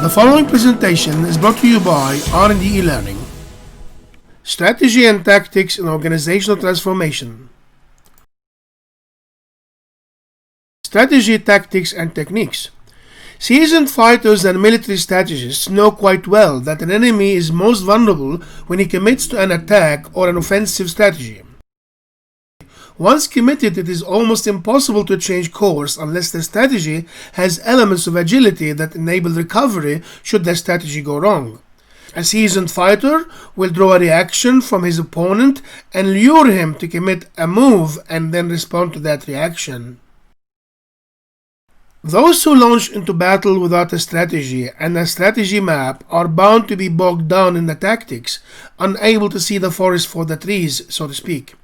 The following presentation is brought to you by R&D eLearning. Strategy and Tactics in Organizational Transformation. Strategy, Tactics and Techniques. Seasoned fighters and military strategists know quite well that an enemy is most vulnerable when he commits to an attack or an offensive strategy. Once committed, it is almost impossible to change course unless the strategy has elements of agility that enable recovery should the strategy go wrong. A seasoned fighter will draw a reaction from his opponent and lure him to commit a move and then respond to that reaction. Those who launch into battle without a strategy and a strategy map are bound to be bogged down in the tactics, unable to see the forest for the trees, so to speak.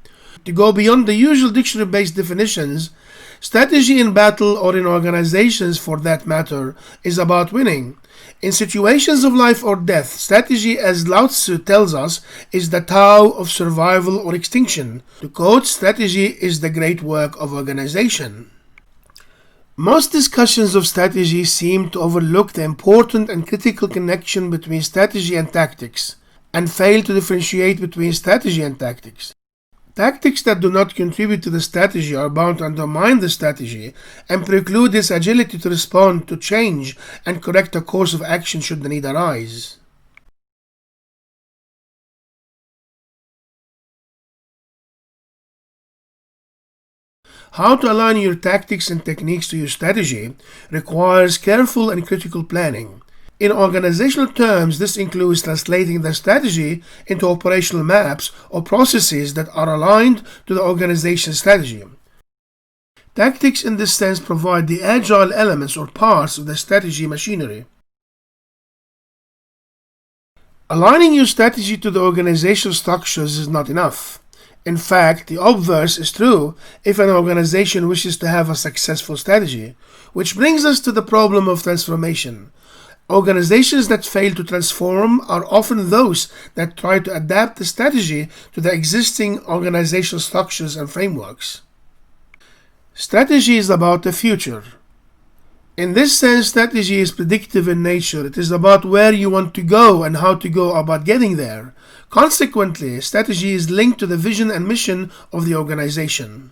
To go beyond the usual dictionary-based definitions, strategy in battle or in organizations for that matter is about winning. In situations of life or death, strategy, as Lao Tzu tells us, is the Tao of survival or extinction. To quote, strategy is the great work of organization. Most discussions of strategy seem to overlook the important and critical connection between strategy and tactics, and fail to differentiate between strategy and tactics. Tactics that do not contribute to the strategy are bound to undermine the strategy and preclude its agility to respond to change and correct a course of action should the need arise. How to align your tactics and techniques to your strategy requires careful and critical planning. In organizational terms, this includes translating the strategy into operational maps or processes that are aligned to the organization's strategy. Tactics in this sense provide the agile elements or parts of the strategy machinery. Aligning your strategy to the organizational structures is not enough. In fact, the obverse is true if an organization wishes to have a successful strategy, which brings us to the problem of transformation. Organizations that fail to transform are often those that try to adapt the strategy to the existing organizational structures and frameworks. Strategy is about the future. In this sense, strategy is predictive in nature. It is about where you want to go and how to go about getting there. Consequently, strategy is linked to the vision and mission of the organization.